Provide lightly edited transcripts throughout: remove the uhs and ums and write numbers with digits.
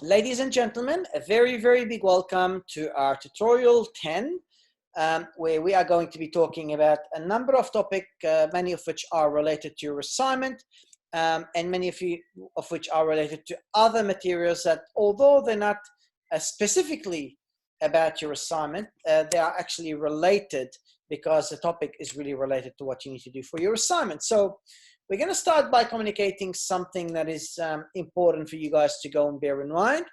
Ladies and gentlemen, a very, very big welcome to our tutorial 10, where we are going to be talking about a number of topics, many of which are related to your assignment, and many of which are related to other materials that, although they're not specifically about your assignment, they are actually related because the topic is really related to what you need to do for your assignment. So we're going to start by communicating something that is important for you guys to go and bear in mind,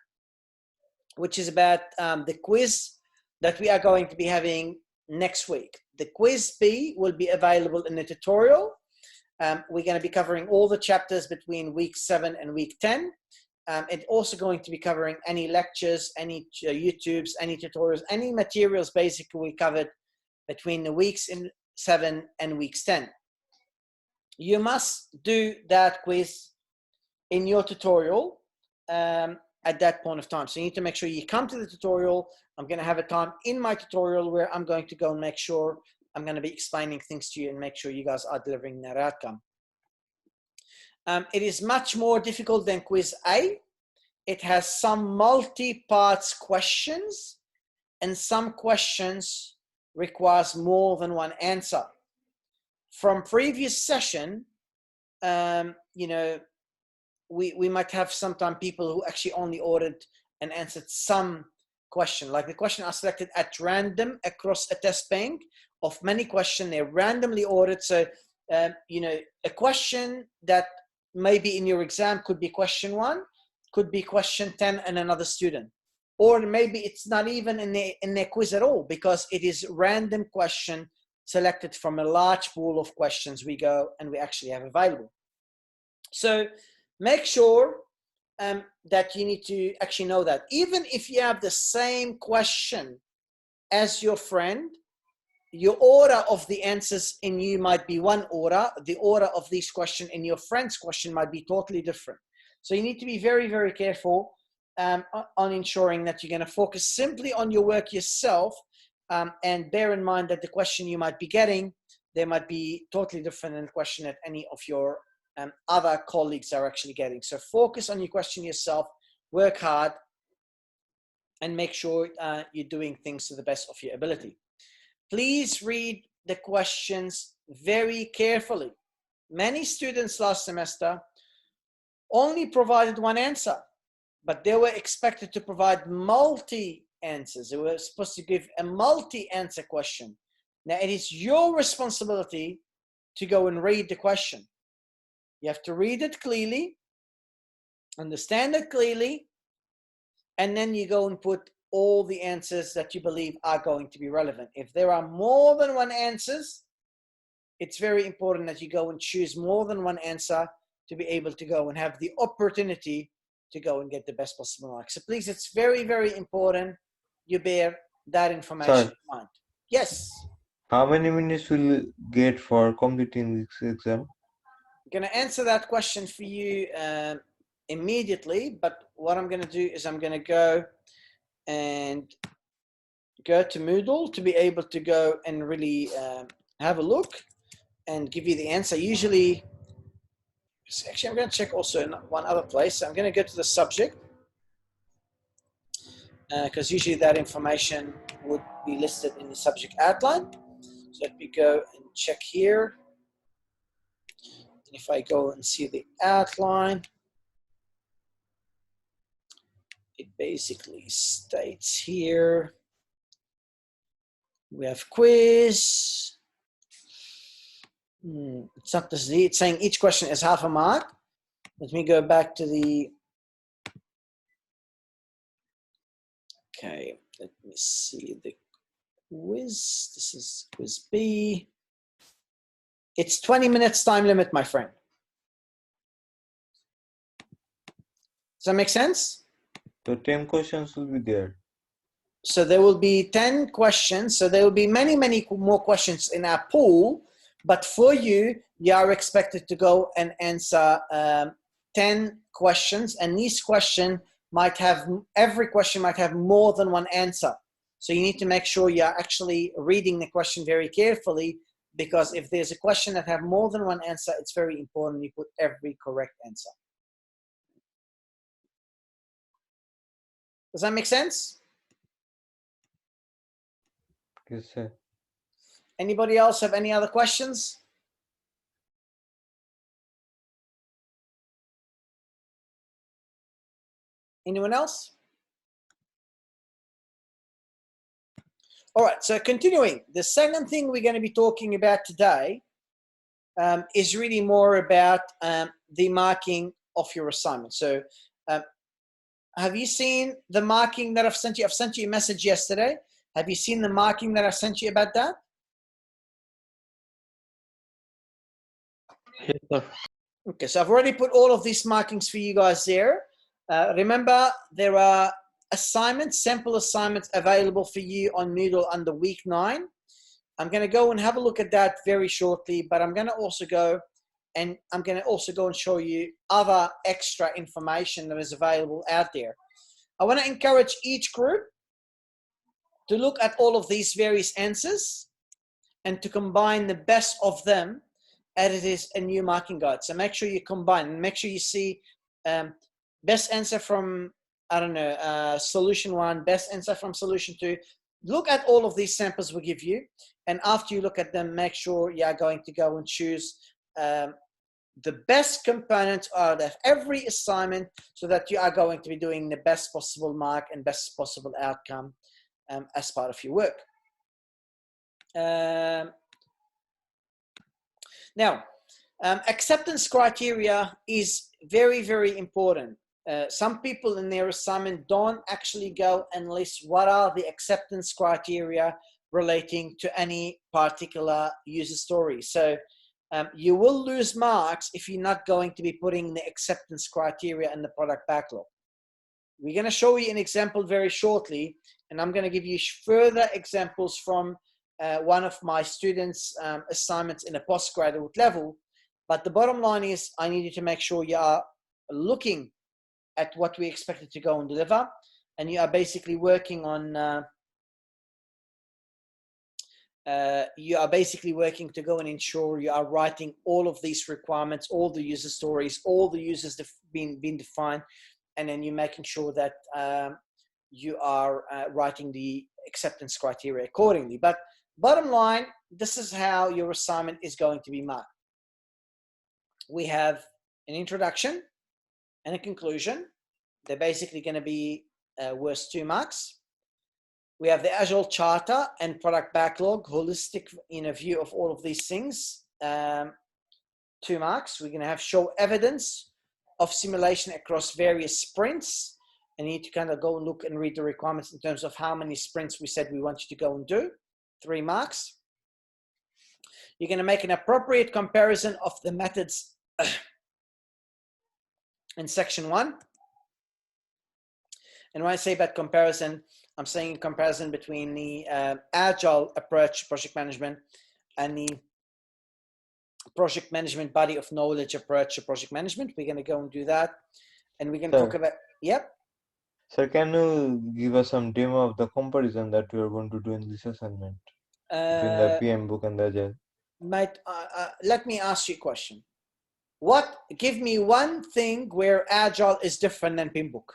which is about the quiz that we are going to be having next week. The quiz B will be available in the tutorial. We're going to be covering all the chapters between week 7 and week 10. It's also going to be covering any lectures, any YouTubes, any tutorials, any materials basically we covered between the weeks in 7 and weeks 10. You must do that quiz in your tutorial at that point of time. So you need to make sure you come to the tutorial. I'm going to have a time in my tutorial where I'm going to go and make sure I'm going to be explaining things to you and make sure you guys are delivering that outcome. It is much more difficult than quiz A. It has some multi-parts questions, and some questions requires more than one answer. From previous session, you know, we might have sometimes people who actually only ordered and answered some question. Like the question are selected at random across a test bank of many questions. They're randomly ordered. So, you know, a question that maybe in your exam could be question 1, could be question 10 and another student. Or maybe it's not even in the quiz at all, because it is random question selected from a large pool of questions we go and we actually have available. So make sure that you need to actually know that even if you have the same question as your friend, your order of the answers in you might be one order. The order of these questions in your friend's question might be totally different. So you need to be very, very careful on ensuring that you're going to focus simply on your work yourself. And bear in mind that the question you might be getting, they might be totally different than the question that any of your other colleagues are actually getting. So focus on your question yourself, work hard, and make sure you're doing things to the best of your ability. Please read the questions very carefully. Many students last semester only provided one answer, but they were expected to provide multi-answers. They were supposed to give a multi-answer question. Now, it is your responsibility to go and read the question. You have to read it clearly, understand it clearly, and then you go and put all the answers that you believe are going to be relevant. If there are more than one answers, it's very important that you go and choose more than one answer to be able to go and have the opportunity to go and get the best possible mark. So please, it's very, very important you bear that information in mind. Yes? How many minutes will you get for completing this exam? I'm going to answer that question for you immediately, but what I'm going to do is I'm going to go to Moodle to be able to go and really have a look and give you the answer. Usually, actually, I'm going to check also in one other place. I'm going to go to the subject because usually that information would be listed in the subject outline. So let me go and check here. And if I go and see the outline, it basically states here, we have quiz. It's not this, it's saying each question is half a mark. Let me go back to the, okay, let me see the quiz. This is quiz B. It's 20 minutes time limit, my friend. Does that make sense? So 10 questions will be there. So there will be 10 questions. So there will be many, many more questions in our pool. But for you, you are expected to go and answer 10 questions. And each question might have, every question might have more than one answer. So you need to make sure you're actually reading the question very carefully, because if there's a question that have more than one answer, it's very important you put every correct answer. Does that make sense? Yes, sir. Anybody else have any other questions? Anyone else? All right, so continuing, the second thing we're going to be talking about today is really more about the marking of your assignment. So have you seen the marking that I've sent you? I've sent you a message yesterday. Have you seen the marking that I sent you about that? Yes, sir. Okay, so I've already put all of these markings for you guys there. Remember, there are assignments, sample assignments available for you on Moodle under week 9. I'm going to go and have a look at that very shortly, but I'm going to also go and show you other extra information that is available out there. I want to encourage each group to look at all of these various answers and to combine the best of them as it is a new marking guide. So make sure you combine and make sure you see best answer from, I don't know, solution 1, best answer from solution 2. Look at all of these samples we give you. And after you look at them, make sure you are going to go and choose the best components out of every assignment so that you are going to be doing the best possible mark and best possible outcome as part of your work. Now, acceptance criteria is very, very important. Some people in their assignment don't actually go and list what are the acceptance criteria relating to any particular user story. So you will lose marks if you're not going to be putting the acceptance criteria in the product backlog. We're going to show you an example very shortly, and I'm going to give you further examples from one of my students' assignments in a postgraduate level. But the bottom line is I need you to make sure you are looking at what we expected to go and deliver, and you are basically working on to go and ensure you are writing all of these requirements, all the user stories, all the users being defined, and then you're making sure that you are writing the acceptance criteria accordingly. But bottom line, this is how your assignment is going to be marked. We have an introduction and a conclusion. They're basically going to be worth 2 marks. We have the Agile Charter and product backlog, holistic view of all of these things, 2 marks. We're going to have show evidence of simulation across various sprints. And you need to kind of go and look and read the requirements in terms of how many sprints we said we want you to go and do, 3 marks. You're going to make an appropriate comparison of the methods in section 1. And when I say about comparison, I'm saying comparison between the agile approach to project management and the project management body of knowledge approach to project management. We're going to go and do that. And we're going to talk about, yep. Sir, can you give us some demo of the comparison that we are going to do in this assignment between the PM book and the Agile? Mate, let me ask you a question. Give me one thing where Agile is different than PM book.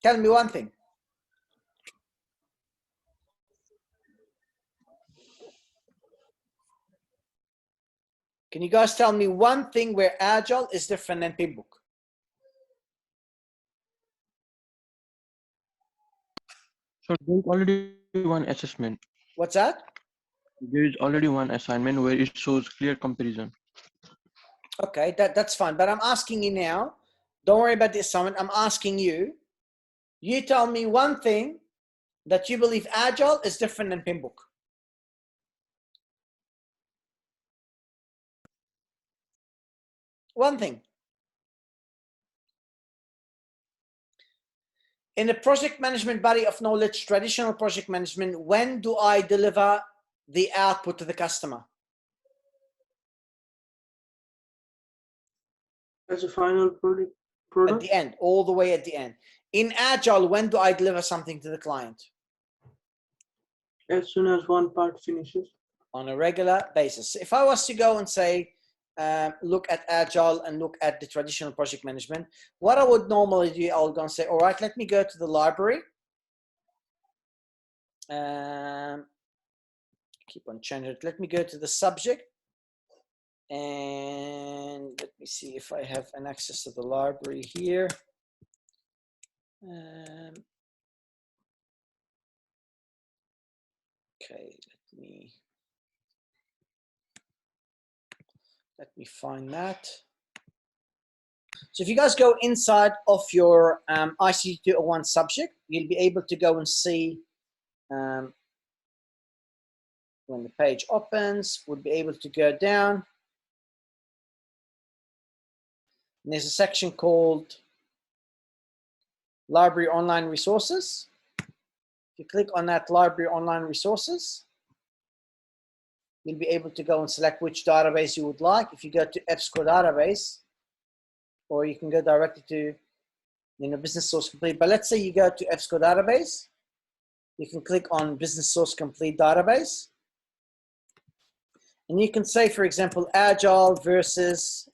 Tell me one thing. Can you guys tell me one thing where Agile is different than PM book? So there is already one assessment. What's that? There is already one assignment where it shows clear comparison. Okay, that's fine. But I'm asking you now, don't worry about the assignment. I'm asking you, you tell me one thing that you believe Agile is different than PM book. One thing. In the project management body of knowledge, traditional project management, when do I deliver the output to the customer? As a final product? At the end, all the way at the end. In Agile, when do I deliver something to the client? As soon as one part finishes. On a regular basis. If I was to go and say, look at Agile and look at the traditional project management. What I would normally do, I'll go and say, all right, let me go to the library. Keep on changing it. Let me go to the subject. And let me see if I have an access to the library here. Okay, let me find that. So if you guys go inside of your ICT201 subject, you'll be able to go and see when the page opens, we'll be able to go down. And there's a section called Library Online Resources. If you click on that Library Online Resources, you'll be able to go and select which database you would like. If you go to EBSCO database, or you can go directly to Business Source Complete. But let's say you go to EBSCO database, you can click on Business Source Complete database. And you can say, for example, Agile versus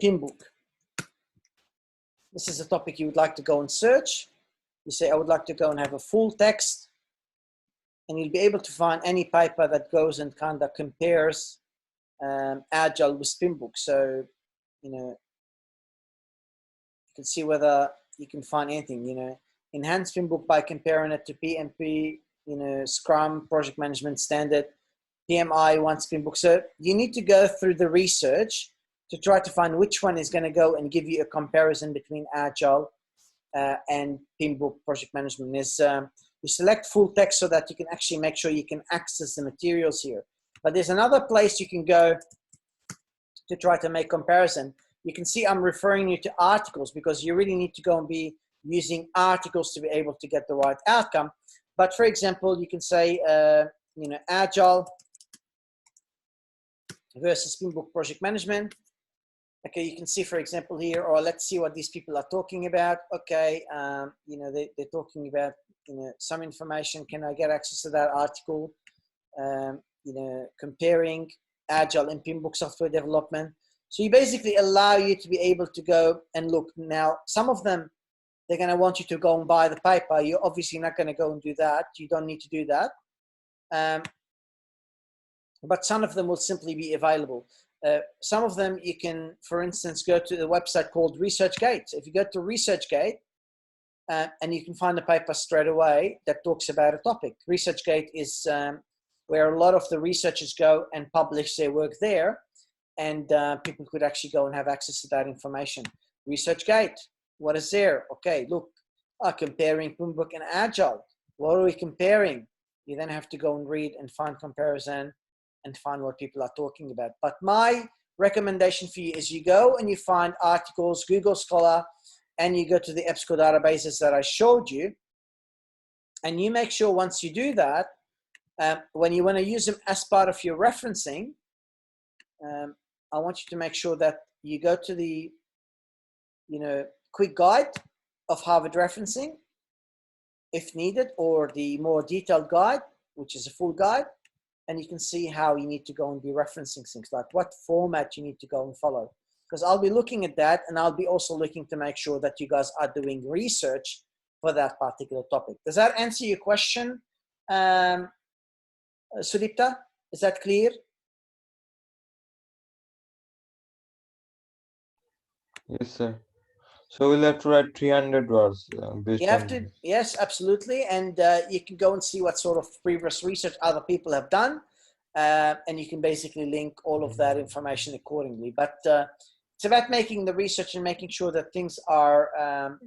Pinbook. This is a topic you would like to go and search. You say, I would like to go and have a full text. And you'll be able to find any paper that goes and kind of compares Agile with Pinbook. So, you can see whether you can find anything, enhance Pinbook by comparing it to PMP, Scrum, Project Management Standard, PMI wants Pinbook. So you need to go through the research to try to find which one is going to go and give you a comparison between Agile and Pinbook Project Management. You select full text so that you can actually make sure you can access the materials here. But there's another place you can go to try to make comparison. You can see I'm referring you to articles because you really need to go and be using articles to be able to get the right outcome. But for example, you can say, Agile versus Pinbook Project Management. Okay, you can see, for example, here, or let's see what these people are talking about. Okay, they're talking about, some information. Can I get access to that article? Comparing Agile and Pinbook software development. So you basically allow you to be able to go and look. Now, some of them, they're going to want you to go and buy the paper. You're obviously not going to go and do that. You don't need to do that. But some of them will simply be available. Some of them you can, for instance, go to the website called ResearchGate. If you go to ResearchGate, and you can find a paper straight away that talks about a topic. ResearchGate is where a lot of the researchers go and publish their work there, and people could actually go and have access to that information. ResearchGate, what is there? Okay, look, comparing Pinbook and Agile. What are we comparing? You then have to go and read and find comparison and find what people are talking about. But my recommendation for you is you go and you find articles, Google Scholar, and you go to the EBSCO databases that I showed you. And you make sure once you do that, when you want to use them as part of your referencing, I want you to make sure that you go to the, quick guide of Harvard referencing, if needed, or the more detailed guide, which is a full guide. And you can see how you need to go and be referencing things, like what format you need to go and follow. Because I'll be looking at that, and I'll be also looking to make sure that you guys are doing research for that particular topic. Does that answer your question, Sudipta? Is that clear? Yes, sir. So we'll have to write 300 words based You have on to, this. yes, absolutely. And you can go and see what sort of previous research other people have done. And you can basically link all of that information accordingly. But it's about making the research and making sure that things are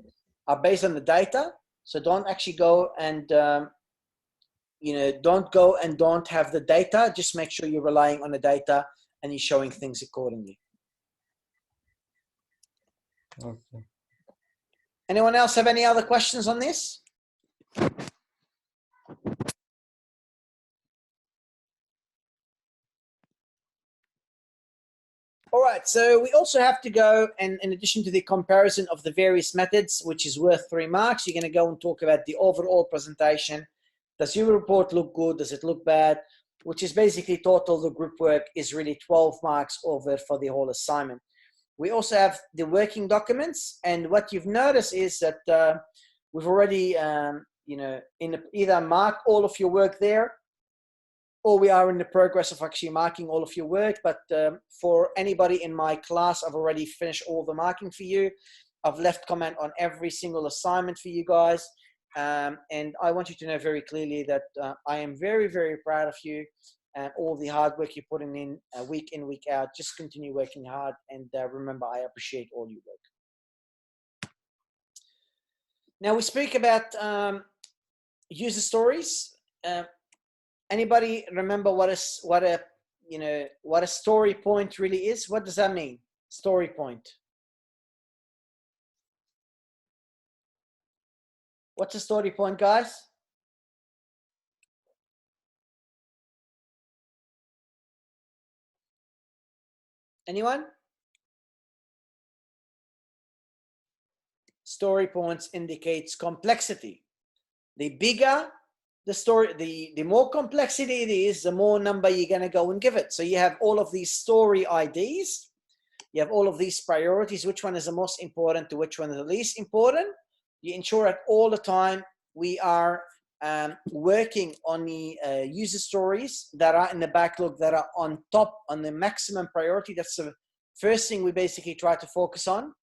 based on the data. So don't actually go and, don't go and don't have the data. Just make sure you're relying on the data and you're showing things accordingly. Okay. Anyone else have any other questions on this? All right, so we also have to go, and in addition to the comparison of the various methods, which is worth 3 marks, you're going to go and talk about the overall presentation. Does your report look good? Does it look bad? which is basically total the group work is really 12 marks over for the whole assignment. We also have the working documents, and what you've noticed is that we've already, either marked all of your work there, or we are in the progress of actually marking all of your work. But for anybody in my class, I've already finished all the marking for you. I've left comment on every single assignment for you guys. And I want you to know very clearly that I am very, very proud of you and all the hard work you're putting in week in, week out. Just continue working hard, and remember, I appreciate all your work. Now we speak about user stories. Anybody remember what a story point really is? What does that mean? Story point. What's a story point, guys? Anyone? Story points indicates complexity. The bigger the story, the more complexity it is, the more number you're going to go and give it. So you have all of these story IDs. You have all of these priorities. Which one is the most important to which one is the least important? You ensure that all the time we are working on the user stories that are in the backlog, that are on top, on the maximum priority. That's the first thing we basically try to focus on.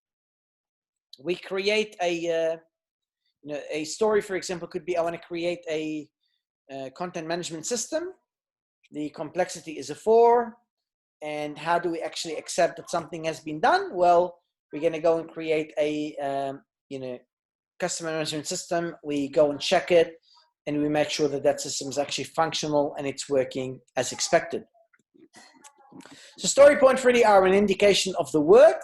We create a story, for example, could be I want to create a content management system. The complexity is a 4. And how do we actually accept that something has been done? Well, we're going to go and create a customer management system. We go and check it, and we make sure that that system is actually functional and it's working as expected. So story points really are an indication of the work.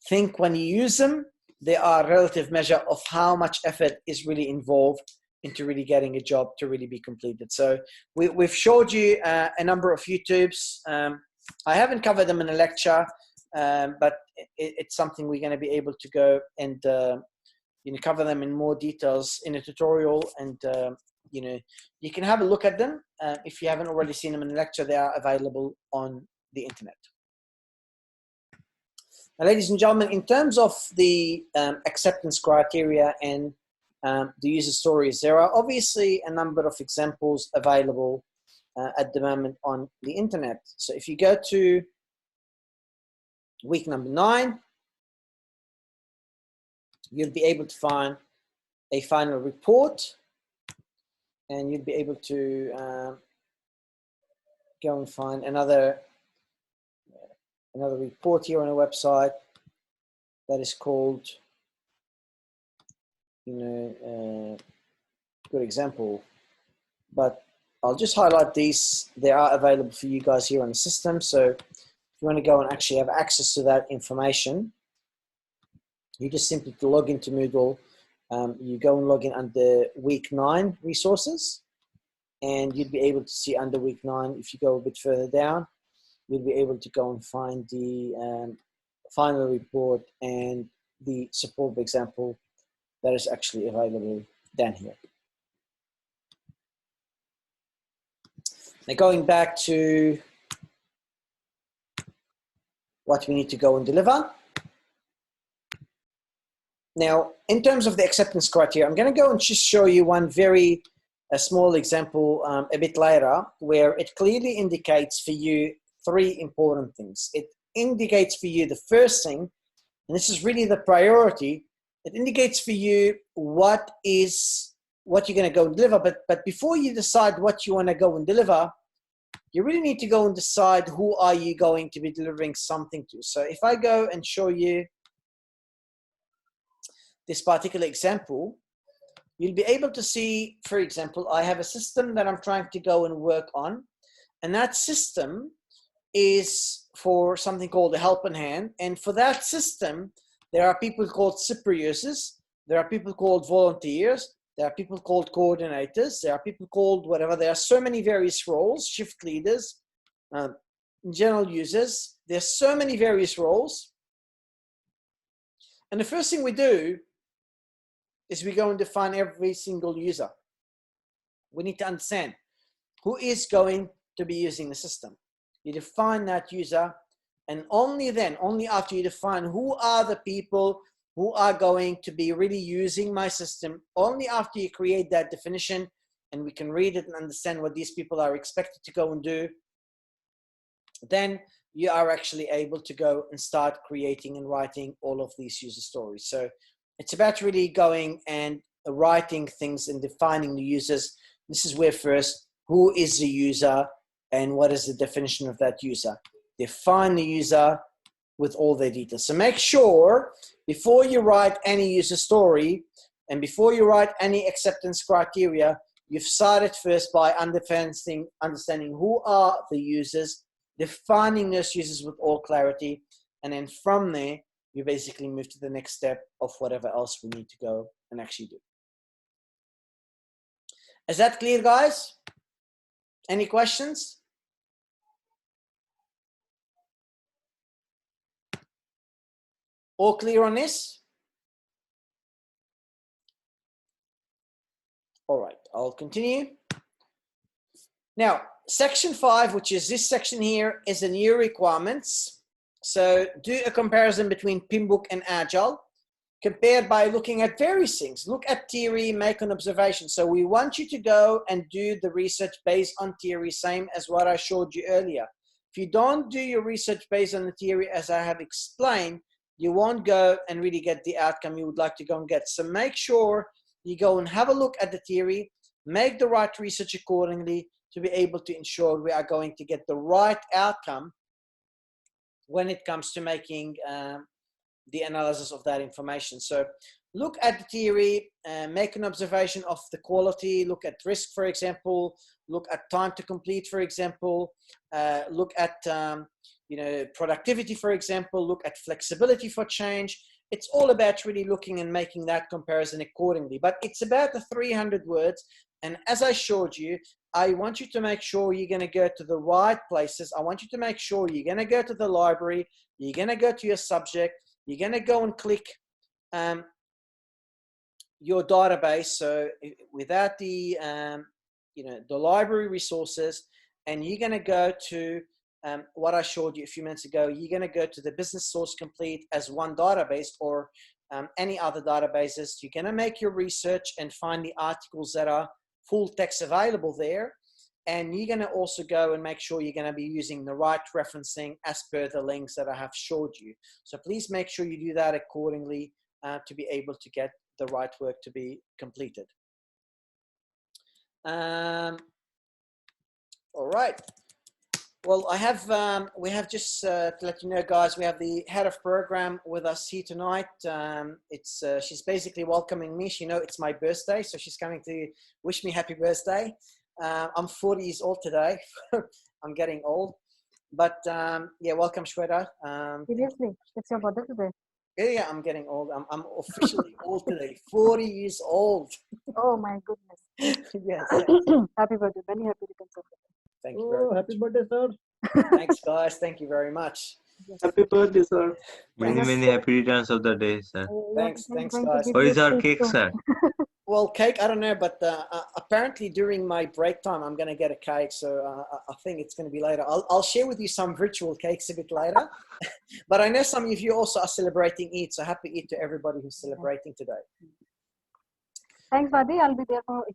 Think when you use them, they are a relative measure of how much effort is really involved into really getting a job to really be completed. So we've showed you a number of YouTubes. I haven't covered them in a lecture, but it's something we're going to be able to go and cover them in more details in a tutorial. And you can have a look at them. If you haven't already seen them in a lecture, they are available on the internet. Now, ladies and gentlemen, in terms of the acceptance criteria and the user stories, there are obviously a number of examples available at the moment on the internet. So if you go to week number 9, you'll be able to find a final report, and you'll be able to go and find another report here on a website that is called, good example, but I'll just highlight these. They are available for you guys here on the system. So if you want to go and actually have access to that information, you just simply log into Moodle. You go and log in under week 9 resources, and you'd be able to see under week 9, if you go a bit further down, you'll be able to go and find the final report and the support example that is actually available down here. Now going back to what we need to go and deliver. Now, in terms of the acceptance criteria, I'm going to go and just show you one very small example a bit later, where it clearly indicates for you 3 important things. It indicates for you the first thing, and this is really the priority. It indicates for you what you're going to go and deliver. But before you decide what you want to go and deliver, you really need to go and decide who are you going to be delivering something to. So if I go and show you this particular example, you'll be able to see, for example, I have a system that I'm trying to go and work on, and that system is for something called a helping hand. And for that system, there are people called super users, there are people called volunteers, there are people called coordinators, there are people called whatever. There are so many various roles, shift leaders, general users. There's so many various roles. And the first thing we do is we go and define every single user. We need to understand who is going to be using the system. You define that user, and only then, only after you define who are the people who are going to be really using my system, only after you create that definition and we can read it and understand what these people are expected to go and do, then you are actually able to go and start creating and writing all of these user stories. So it's about really going and writing things and defining the users. This is where first, who is the user and what is the definition of that user? Define the user with all their details. So make sure before you write any user story and before you write any acceptance criteria, you've started first by understanding who are the users, defining those users with all clarity, and then from there, you basically move to the next step of whatever else we need to go and actually do. Is that clear, guys? Any questions? All clear on this? All right, I'll continue. Now, section 5, which is this section here, is the new requirements. So do a comparison between Pinbook and Agile. Compare by looking at various things. Look at theory, make an observation. So we want you to go and do the research based on theory, same as what I showed you earlier. If you don't do your research based on the theory, as I have explained, you won't go and really get the outcome you would like to go and get. So make sure you go and have a look at the theory, make the right research accordingly to be able to ensure we are going to get the right outcome when it comes to making the analysis of that information. So look at the theory, make an observation of the quality, look at risk, for example, look at time to complete, for example, look at productivity, for example, look at flexibility for change. It's all about really looking and making that comparison accordingly. But it's about the 300 words. And as I showed you, I want you to make sure you're going to go to the right places. I want you to make sure you're going to go to the library, you're going to go to your subject, you're going to go and click your database. So without the, the library resources, and you're going to go to what I showed you a few minutes ago, you're going to go to the Business Source Complete as one database or any other databases. You're going to make your research and find the articles that are full text available there. And you're going to also go and make sure you're going to be using the right referencing as per the links that I have showed you. So please make sure you do that accordingly to be able to get the right work to be completed. All right. Well, we have just to let you know, guys, we have the head of program with us here tonight. She's basically welcoming me. She knows it's my birthday, so she's coming to wish me happy birthday. I'm 40 years old today. I'm getting old, but yeah, welcome, Shweta. Seriously, it's your birthday today. Yeah, I'm getting old. I'm officially old today. 40 years old. Oh my goodness. Yes. Happy birthday. Many happy returns of the day. Thank you very much. Happy birthday, sir. Thanks, guys. Thank you very much. Happy birthday, sir. Many happy returns of the day, sir. Thanks, guys. What is our cake, sir? Well, cake, I don't know, but apparently during my break time, I'm going to get a cake. So I think it's going to be later. I'll share with you some virtual cakes a bit later. But I know some of you also are celebrating Eid. So happy Eid to everybody who's celebrating today. Thanks, Vadi. I'll be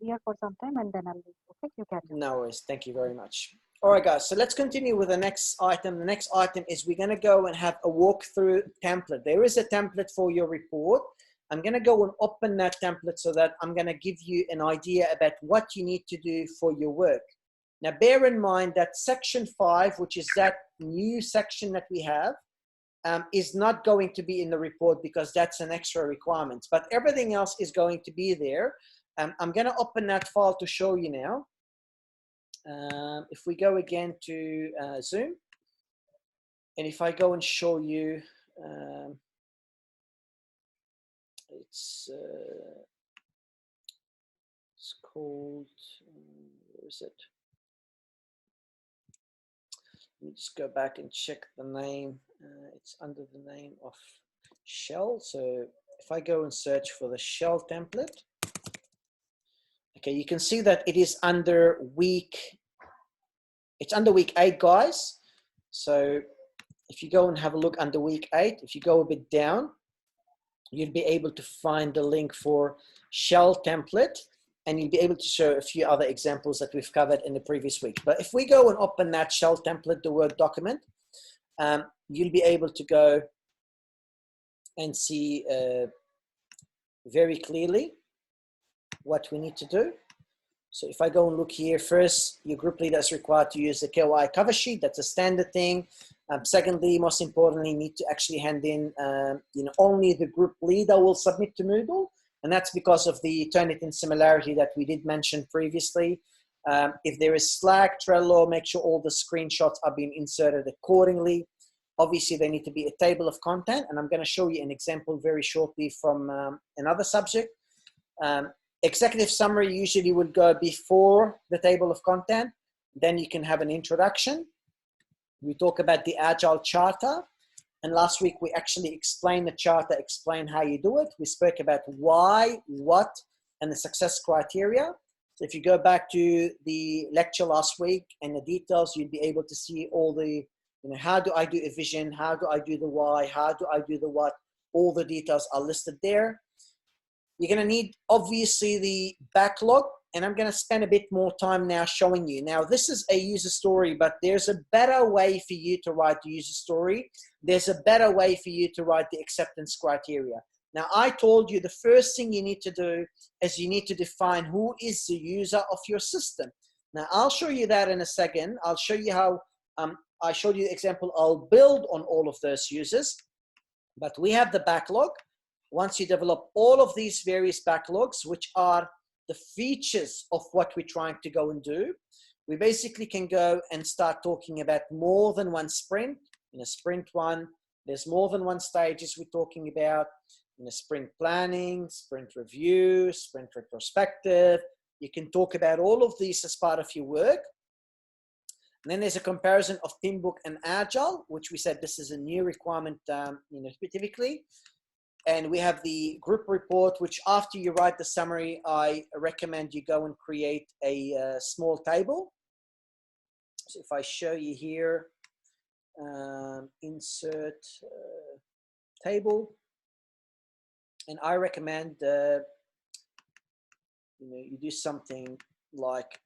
here for some time and then I'll be okay. You can. No worries. Thank you very much. All right, guys. So let's continue with the next item. The next item is we're going to go and have a walkthrough template. There is a template for your report. I'm going to go and open that template so that I'm going to give you an idea about what you need to do for your work. Now, bear in mind that section 5, which is that new section that we have, is not going to be in the report because that's an extra requirement. But everything else is going to be there. I'm going to open that file to show you now. If we go again to Zoom, and if I go and show you, it's called, where is it? Let me just go back and check the name. It's under the name of Shell. So if I go and search for the Shell template, okay, you can see that it is under week It's under week 8, guys. So if you go and have a look under week 8, if you go a bit down, you'll be able to find the link for shell template, and you'll be able to show a few other examples that we've covered in the previous week. But if we go and open that shell template, the Word document, you'll be able to go and see very clearly what we need to do. So if I go and look here, first, your group leader is required to use the KOI cover sheet. That's a standard thing. Secondly, most importantly, need to actually hand in, only the group leader will submit to Moodle. And that's because of the Turnitin similarity that we did mention previously. If there is Slack, Trello, make sure all the screenshots are being inserted accordingly. Obviously, there need to be a table of content. And I'm going to show you an example very shortly from another subject. Executive summary usually would go before the table of content. Then you can have an introduction. We talk about the Agile Charter. And last week, we actually explained the charter, explained how you do it. We spoke about why, what, and the success criteria. So if you go back to the lecture last week and the details, you'd be able to see all the, how do I do a vision? How do I do the why? How do I do the what? All the details are listed there. You're going to need, obviously, the backlog. And I'm going to spend a bit more time now showing you. Now, this is a user story, but there's a better way for you to write the user story. There's a better way for you to write the acceptance criteria. Now, I told you the first thing you need to do is you need to define who is the user of your system. Now, I'll show you that in a second. I'll show you how I showed you the example. I'll build on all of those users, but we have the backlog. Once you develop all of these various backlogs, which are the features of what we're trying to go and do, we basically can go and start talking about more than one sprint. In a sprint one, there's more than one stages we're talking about. In a sprint planning, sprint review, sprint retrospective, you can talk about all of these as part of your work. And then there's a comparison of Teambook and Agile, which we said this is a new requirement, typically. And we have the group report, which after you write the summary, I recommend you go and create a small table. So if I show you here, insert table, and I recommend you do something like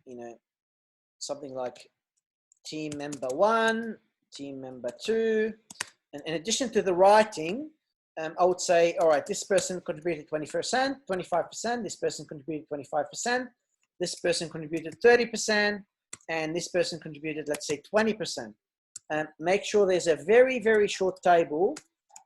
team member 1, team member 2, and in addition to the writing, I would say, all right, this person contributed 20%, 25%, this person contributed 25%, this person contributed 30%, and this person contributed, let's say, 20%. And make sure there's a very, very short table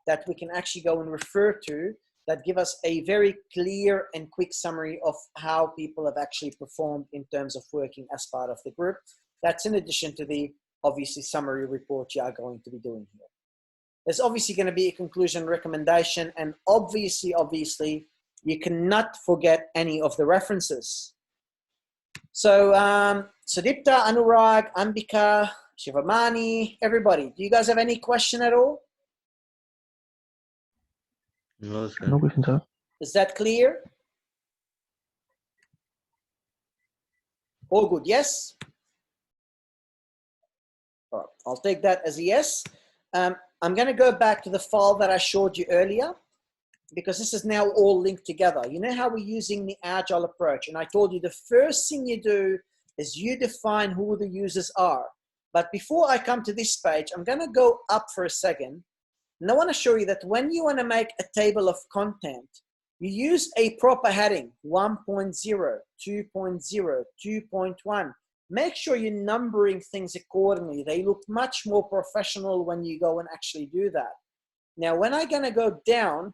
that we can actually go and refer to that give us a very clear and quick summary of how people have actually performed in terms of working as part of the group. That's in addition to the, obviously, summary report you are going to be doing here. There's obviously going to be a conclusion recommendation, and obviously, you cannot forget any of the references. So, Sudipta, Anurag, Ambika, Shivamani, everybody, do you guys have any question at all? No, sir. No question, sir. Is that clear? All good, yes? All right, I'll take that as a yes. I'm going to go back to the file that I showed you earlier, because this is now all linked together. You know how we're using the Agile approach, and I told you the first thing you do is you define who the users are. But before I come to this page, I'm going to go up for a second, and I want to show you that when you want to make a table of content, you use a proper heading, 1.0, 2.0, 2.1. Make sure you're numbering things accordingly. They look much more professional when you go and actually do that. Now, when I'm going to go down,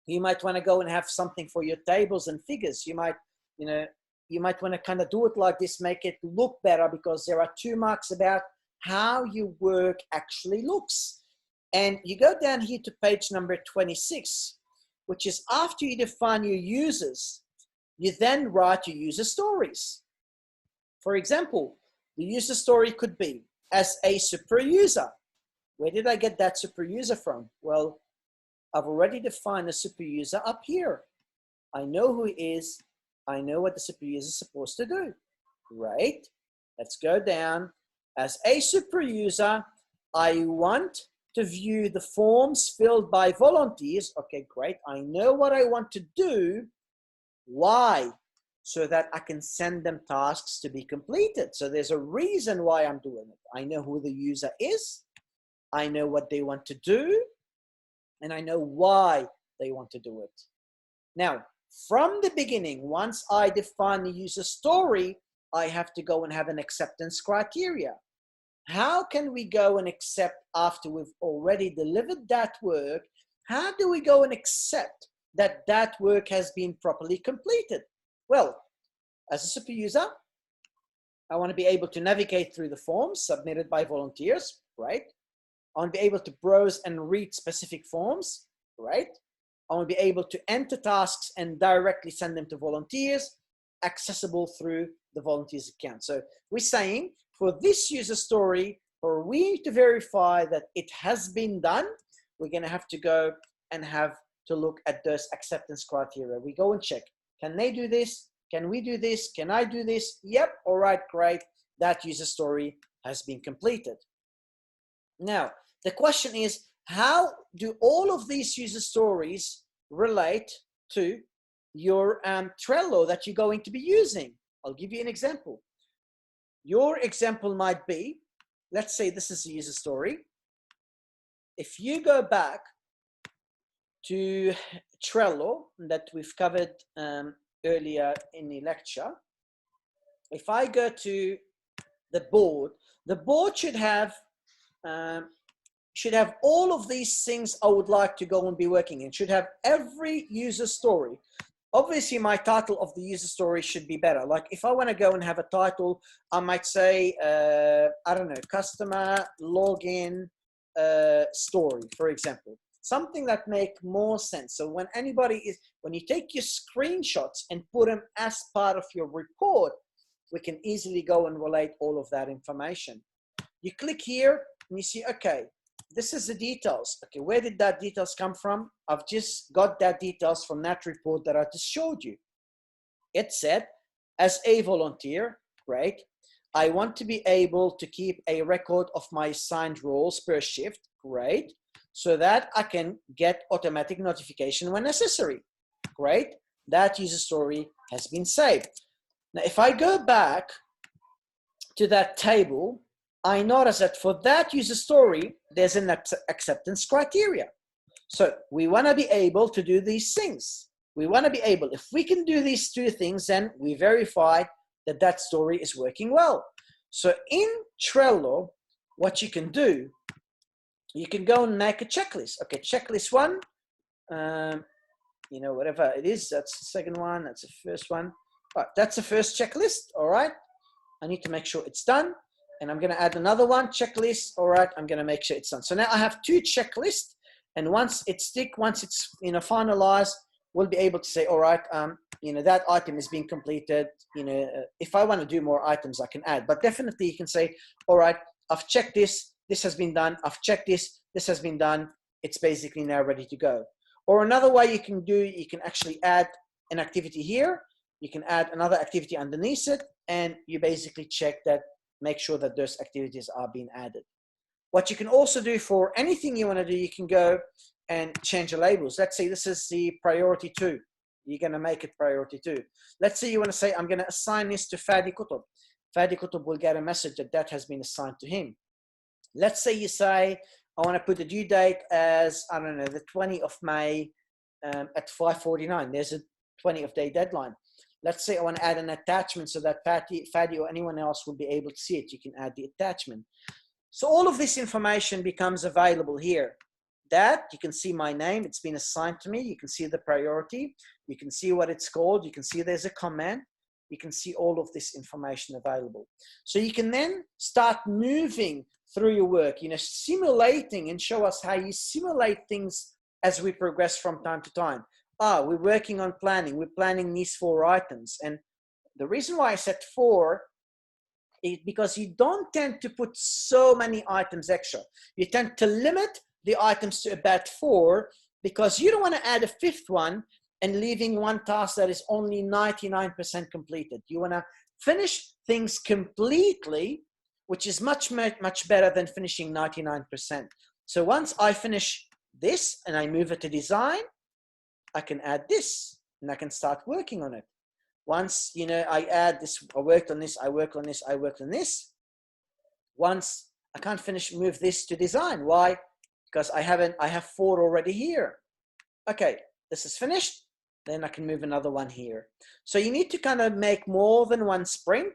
you might want to go and have something for your tables and figures. You might want to kind of do it like this, make it look better, because there are 2 marks about how your work actually looks. And you go down here to page number 26, which is after you define your users, you then write your user stories. For example, the user story could be, as a super user. Where did I get that super user from? Well, I've already defined a super user up here. I know who he is. I know what the super user is supposed to do. Great. Let's go down. As a super user, I want to view the forms filled by volunteers. Okay, great. I know what I want to do. Why? So that I can send them tasks to be completed. So there's a reason why I'm doing it. I know who the user is. I know what they want to do. And I know why they want to do it. Now, from the beginning, once I define the user story, I have to go and have an acceptance criteria. How can we go and accept after we've already delivered that work? How do we go and accept that that work has been properly completed? Well, as a super user, I want to be able to navigate through the forms submitted by volunteers, right? I want to be able to browse and read specific forms, right? I want to be able to enter tasks and directly send them to volunteers, accessible through the volunteers account. So we're saying for this user story, for we to verify that it has been done, we're going to have to go and have to look at those acceptance criteria. We go and check, can they do this? Can we do this? Can I do this? Yep, all right, great. That user story has been completed. Now, the question is, how do all of these user stories relate to your Trello that you're going to be using? I'll give you an example. Your example might be, let's say this is a user story. If you go back to Trello that we've covered earlier in the lecture, if I go to the board should have all of these things I would like to go and be working in. Should have every user story. Obviously, my title of the user story should be better. Like if I want to go and have a title, I might say, I don't know, customer login story, for example. Something that make more sense. So when you take your screenshots and put them as part of your report, we can easily go and relate all of that information. You click here and you see, okay, this is the details. Okay, where did that details come from? I've just got that details from that report that I just showed you. It said, as a volunteer, great, I want to be able to keep a record of my assigned roles per shift, great, so that I can get automatic notification when necessary. Great, that user story has been saved. Now, if I go back to that table, I notice that for that user story, there's an acceptance criteria. So we want to be able to do these things. We want to be able, if we can do these two things, then we verify that that story is working well. So in Trello, what you can do, you can go and make a checklist. Okay, checklist one, you know, whatever it is, that's the second one, that's the first one. All right, that's the first checklist, all right. I need to make sure it's done. And I'm going to add another one, checklist. All right, I'm going to make sure it's done. So now I have two checklists. And once it's finalized, we'll be able to say, all right, that item is being completed. If I want to do more items, I can add. But definitely you can say, all right, I've checked this. This has been done. I've checked this. This has been done. It's basically now ready to go. Or another way you can actually add an activity here. You can add another activity underneath it. And you basically check that, make sure that those activities are being added. What you can also do for anything you want to do, you can go and change the labels. Let's say this is the priority 2. You're going to make it priority 2. Let's say you want to say, I'm going to assign this to Fadi Kutub. Fadi Kutub will get a message that has been assigned to him. Let's say you say, I want to put the due date as, I don't know, the 20th of May at 5:49. There's a 20th day deadline. Let's say I want to add an attachment so that Fadi or anyone else will be able to see it. You can add the attachment. So all of this information becomes available here. That you can see my name, it's been assigned to me. You can see the priority. You can see what it's called. You can see there's a comment. You can see all of this information available. So you can then start moving through your work, simulating, and show us how you simulate things as we progress from time to time. We're working on planning. We're planning these 4 items. And the reason why I said 4 is because you don't tend to put so many items extra. You tend to limit the items to about 4 because you don't want to add a 5th one and leaving one task that is only 99% completed. You want to finish things completely which is much better than finishing 99%. So once I finish this and I move it to design, I can add this and I can start working on it. Once, you know, I add this, I worked on this, I work on this, I worked on this. Once I can't finish, move this to design. Why? Because I have 4 already here. Okay, this is finished. Then I can move another one here. So you need to kind of make more than one sprint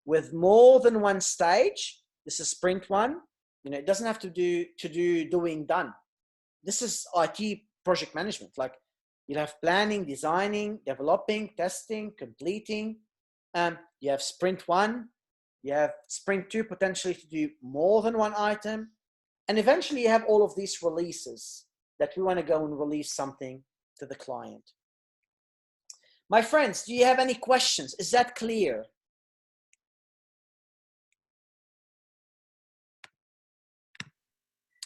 with more than one stage. This is sprint 1. You know, it doesn't have to do doing done. This is IT project management. Like, you'll have planning, designing, developing, testing, completing. You have sprint 1. You have sprint 2, potentially to do more than one item. And eventually you have all of these releases that we want to go and release something to the client. My friends, do you have any questions? Is that clear?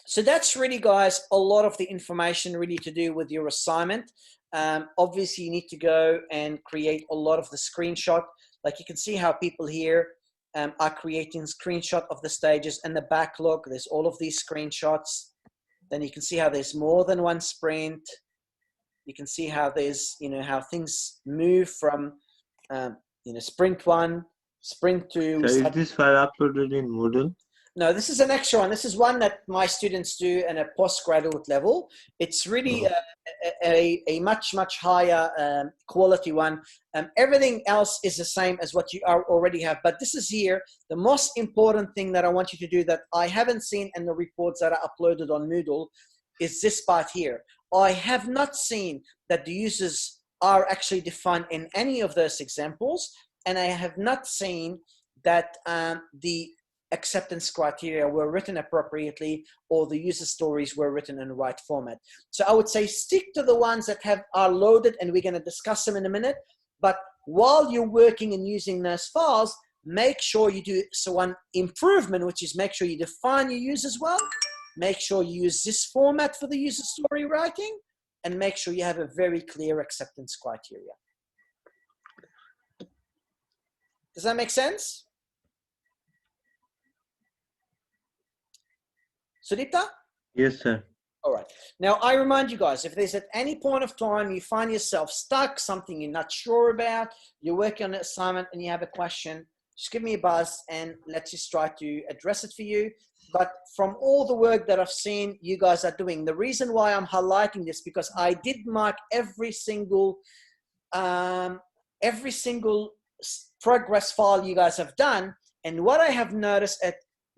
So that's really, guys, a lot of the information really to do with your assignment. Obviously, you need to go and create a lot of the screenshot. Like, you can see how people here are creating screenshot of the stages and the backlog. There's all of these screenshots. Then you can see how there's more than one sprint. You can see how there's, you know, how things move from, you know, sprint 1, sprint 2. So is this file uploaded in Moodle? No, this is an extra one. This is one that my students do at a postgraduate level. It's really a much higher quality one. Everything else is the same as what you already have. But this is here, the most important thing that I want you to do that I haven't seen in the reports that are uploaded on Moodle is this part here. I have not seen that the users are actually defined in any of those examples. And I have not seen that the acceptance criteria were written appropriately or the user stories were written in the right format. So I would say stick to the ones that are loaded, and we're going to discuss them in a minute. But while you're working and using those files, make sure you do one improvement, which is make sure you define your users well, make sure you use this format for the user story writing, and make sure you have a very clear acceptance criteria. Does that make sense? Sudipta? Yes, sir. All right. Now, I remind you guys, if there's at any point of time you find yourself stuck, something you're not sure about, you're working on an assignment and you have a question, just give me a buzz and let's just try to address it for you. But from all the work that I've seen you guys are doing, the reason why I'm highlighting this, because I did mark every single progress file you guys have done. And what I have noticed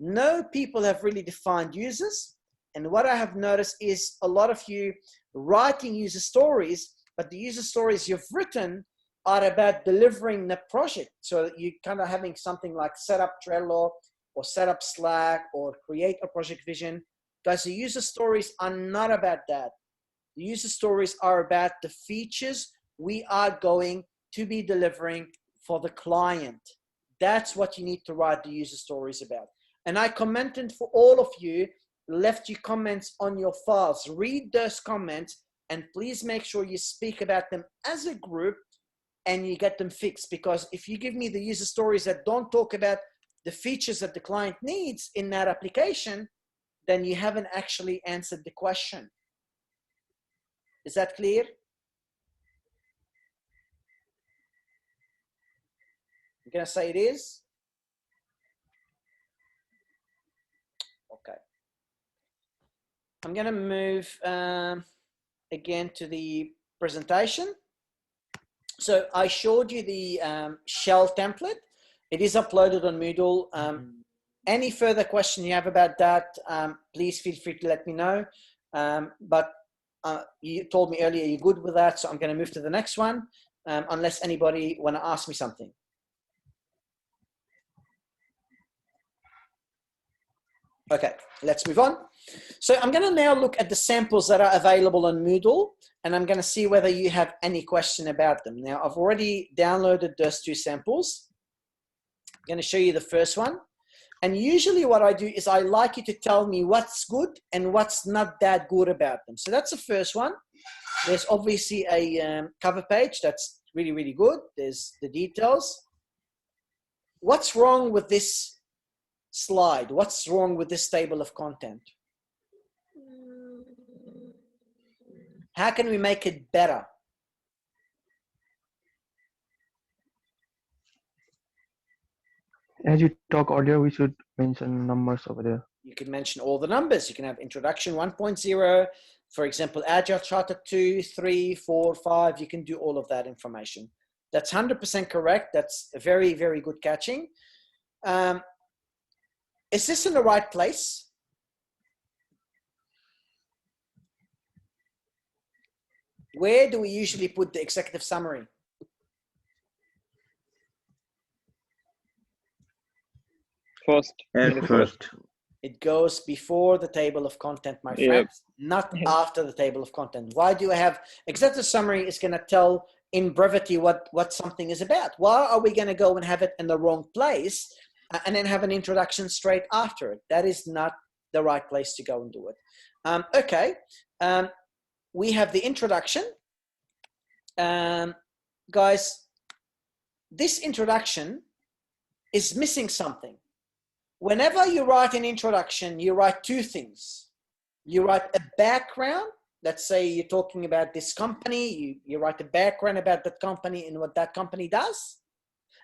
no people have really defined users. And what I have noticed is a lot of you writing user stories, but the user stories you've written are about delivering the project. So you kind of having something like set up Trello or set up Slack or create a project vision. Guys, the user stories are not about that. The user stories are about the features we are going to be delivering for the client. That's what you need to write the user stories about. And I commented for all of you, left you comments on your files. Read those comments and please make sure you speak about them as a group and you get them fixed. Because if you give me the user stories that don't talk about the features that the client needs in that application, then you haven't actually answered the question. Is that clear? You're going to say it is? Okay. I'm going to move again to the presentation. So I showed you the shell template. It is uploaded on Moodle. Any further question you have about that, please feel free to let me know. But you told me earlier you're good with that, so I'm going to move to the next one, unless anybody want to ask me something. Okay, let's move on. So I'm going to now look at the samples that are available on Moodle, and I'm going to see whether you have any question about them. Now, I've already downloaded those 2 samples. I'm going to show you the first one. And usually what I do is I like you to tell me what's good and what's not that good about them. So that's the first one. There's obviously a cover page that's really, really good. There's the details. What's wrong with this slide? What's wrong with this table of content? How can we make it better? As you talk earlier, we should mention numbers over there. You can mention all the numbers. You can have introduction 1.0, for example, Agile Charter 2, 3, 4, 5. You can do all of that information. That's 100% correct. That's a very, very good catching. Is this in the right place? Where do we usually put the executive summary? First. First. It goes before the table of content, my friends, not after the table of content. Why do I have executive summary is going to tell in brevity what something is about? Why are we going to go and have it in the wrong place and then have an introduction straight after it? That is not the right place to go and do it. Okay. We have the introduction. Guys, this introduction is missing something. Whenever you write an introduction, you write two things. You write a background. Let's say you're talking about this company. You write a background about that company and what that company does.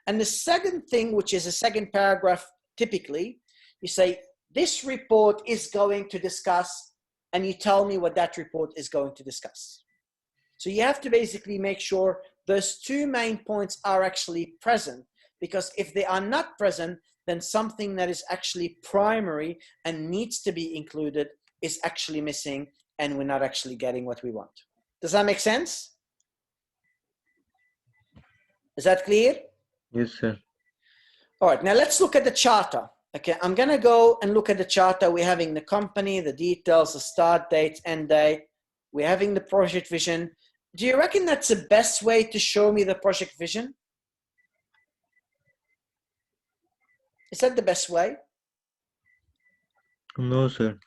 And the second thing, which is a second paragraph, typically, you say, this report is going to discuss, and you tell me what that report is going to discuss. So you have to basically make sure those two main points are actually present, because if they are not present, then something that is actually primary and needs to be included is actually missing, and we're not actually getting what we want. Does that make sense? Is that clear? Yes, sir. All right, now let's look at the charter. Okay, I'm gonna go and look at the charter. We're having the company, the details, the start date, end date. We're having the project vision. Do you reckon that's the best way to show me the project vision? Is that the best way? No, sir.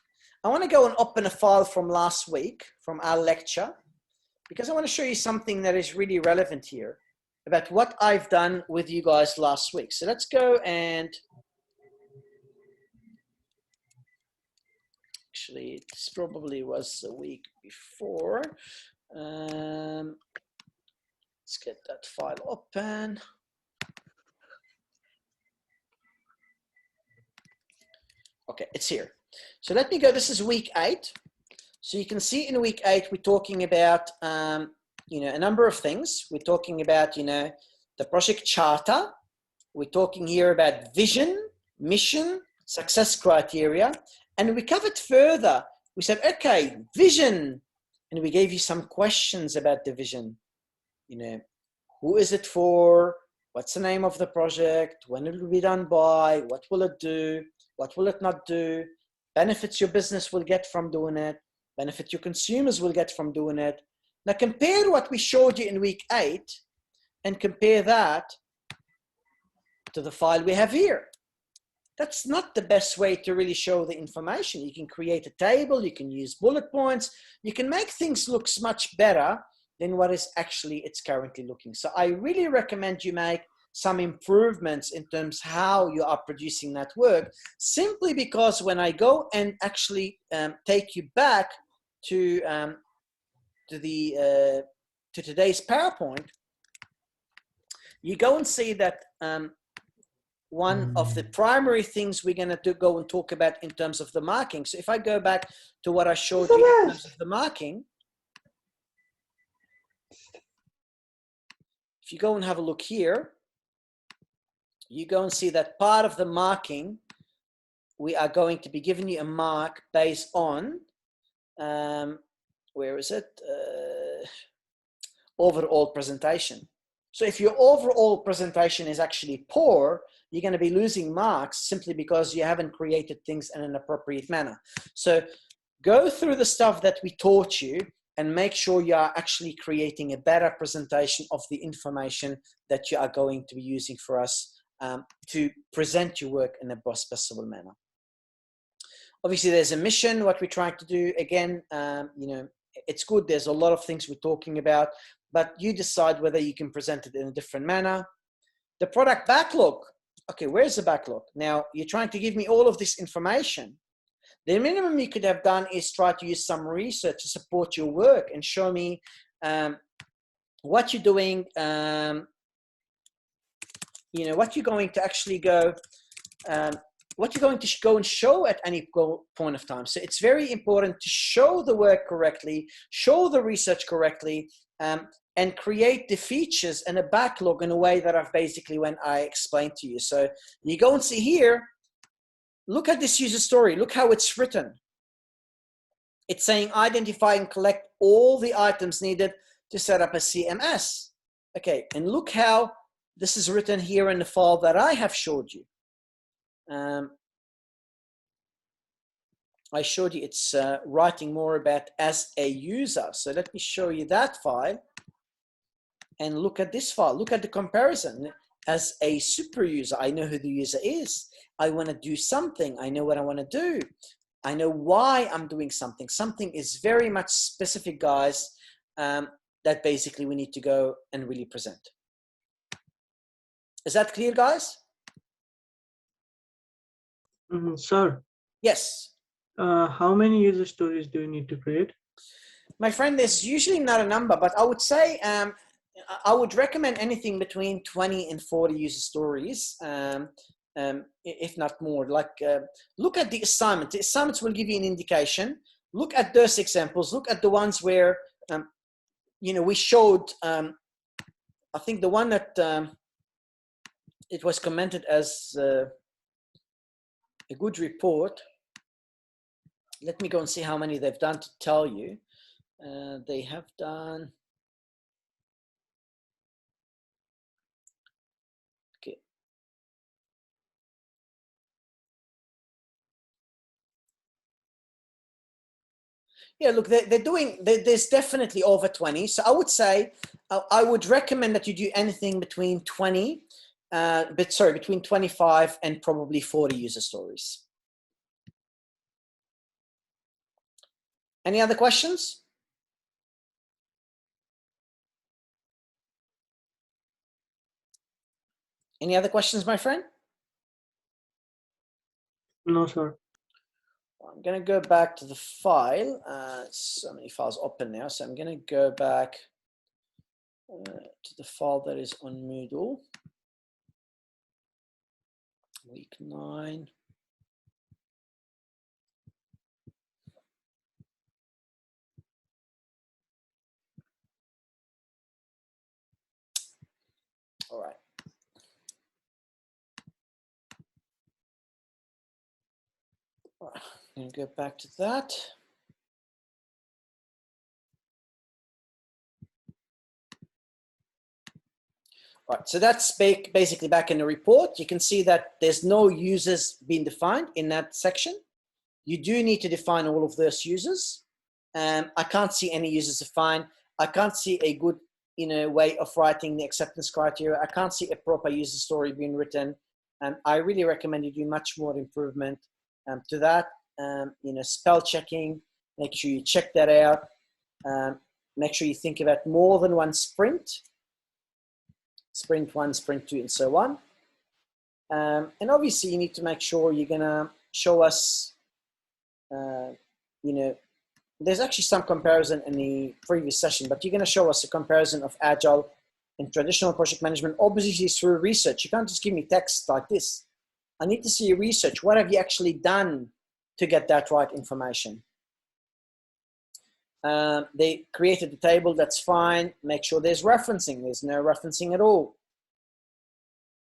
I want to go and open a file from last week, from our lecture, because I want to show you something that is really relevant here about what I've done with you guys last week. So let's go and actually, this probably was a week before. Let's get that file open. Okay, it's here. So let me go, this is week 8. So you can see in week 8, we're talking about, a number of things. We're talking about, the project charter. We're talking here about vision, mission, success criteria. And we covered further. We said, okay, vision. And we gave you some questions about the vision. Who is it for? What's the name of the project? When it will be done by? What will it do? What will it not do? Benefits your business will get from doing it. Benefit your consumers will get from doing it. Now compare what we showed you in week 8 and compare that to the file we have here. That's not the best way to really show the information. You can create a table, you can use bullet points, you can make things look much better than what is actually it's currently looking. So I really recommend you make some improvements in terms how you are producing that work, simply because when I go and actually take you back to today's PowerPoint, you go and see that one of the primary things we're going to go and talk about in terms of the marking. So if I go back to what I showed you in terms of the marking, if you go and have a look here, you go and see that part of the marking, we are going to be giving you a mark based on, where is it? Overall presentation. So if your overall presentation is actually poor, you're going to be losing marks simply because you haven't created things in an appropriate manner. So go through the stuff that we taught you and make sure you are actually creating a better presentation of the information that you are going to be using for us to present your work in a best possible manner. Obviously, there's a mission, what we're trying to do. Again, it's good. There's a lot of things we're talking about, but you decide whether you can present it in a different manner. The product backlog. okay, where's the backlog? Now, you're trying to give me all of this information. The minimum you could have done is try to use some research to support your work and show me what you're doing, you know, what you're going to actually go, what you're going to go and show at any point of time. So it's very important to show the work correctly, show the research correctly, and create the features and a backlog in a way that I've basically when I explained to you. So you go and see here, look at this user story. Look how it's written. It's saying identify and collect all the items needed to set up a CMS. Okay, and look how this is written here in the file that I have showed you. I showed you it's writing more about as a user. So let me show you that file and look at this file. Look at the comparison. As a super user, I know who the user is. I want to do something. I know what I want to do. I know why I'm doing something. Something is very much specific, guys, that basically we need to go and really present. Is that clear, guys? Sir, Yes. how many user stories do you need to create? My friend, there's usually not a number, but I would say I would recommend anything between 20 and 40 user stories, if not more. Like, look at the assignment. The assignments will give you an indication. Look at those examples. Look at the ones where, you know, we showed, I think the one that it was commented as a good report. Let me go and see how many they've done to tell you. They have done, okay. Yeah, look, they're doing, there's definitely over 20. So I would say, I would recommend that you do anything between 20, between 25 and probably 40 user stories. Any other questions? Any other questions, my friend? No, sir. I'm going to go back to the file. So many files open now. So I'm going to go back to the file that is on Moodle. Week 9. All right. I'm going to go back to that. All right, so that's basically back in the report. You can see that there's no users being defined in that section. You do need to define all of those users. I can't see any users defined. I can't see a good, you know, way of writing the acceptance criteria. I can't see a proper user story being written. And I really recommend you do much more improvement to that. You know, spell checking, make sure you check that out. Make sure you think about more than one sprint. Sprint 1, sprint 2, and so on. And obviously you need to make sure you're gonna show us, you know, there's actually some comparison in the previous session, but you're gonna show us a comparison of Agile and traditional project management, obviously through research. You can't just give me text like this. I need to see your research. What have you actually done to get that right information? They created the table, that's fine. Make sure there's referencing. There's no referencing at all.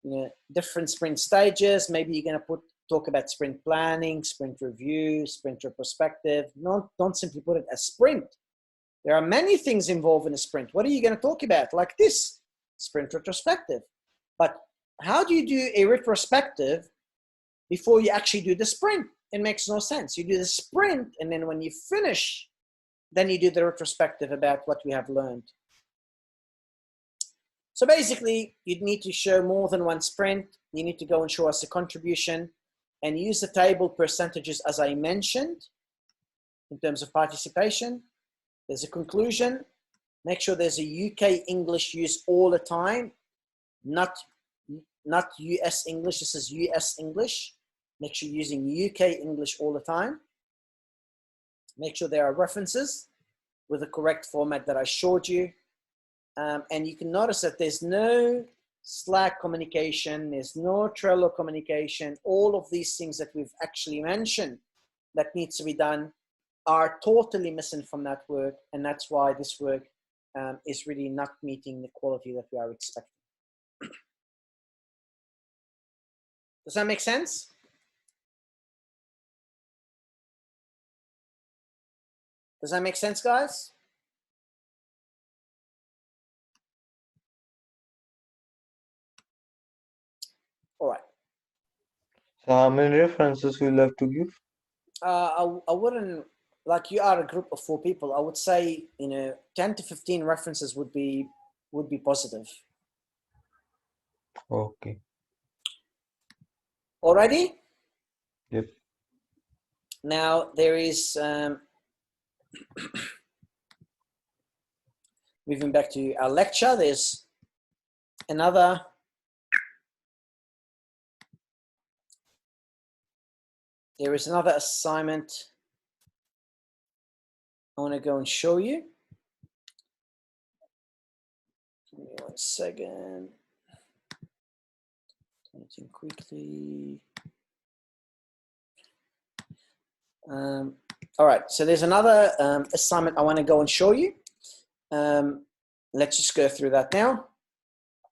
You know, different sprint stages. Maybe you're going to talk about sprint planning, sprint review, sprint retrospective. Don't simply put it as sprint. There are many things involved in a sprint. What are you going to talk about? Like this, sprint retrospective. But how do you do a retrospective before you actually do the sprint? It makes no sense. You do the sprint, and then when you finish, then you do the retrospective about what we have learned. So basically, you'd need to show more than one sprint. You need to go and show us a contribution and use the table percentages as I mentioned in terms of participation. There's a conclusion. Make sure there's a UK English use all the time, not not US English. This is US English. Make sure you're using UK English all the time. Make sure there are references with the correct format that I showed you. And you can notice that there's no Slack communication, there's no Trello communication. All of these things that we've actually mentioned that needs to be done are totally missing from that work. And that's why this work is really not meeting the quality that we are expecting. Does that make sense? Does that make sense, guys? All right. So how many references will you have to give? I wouldn't, like you are a group of 4 people, I would say, 10 to 15 references would be positive. Okay. Alrighty? Yep. Now there is, moving back to our lecture, there's another assignment I want to go and show you. Give me 1 second. Anything quickly. All right, so there's another assignment I want to go and show you. Let's just go through that now.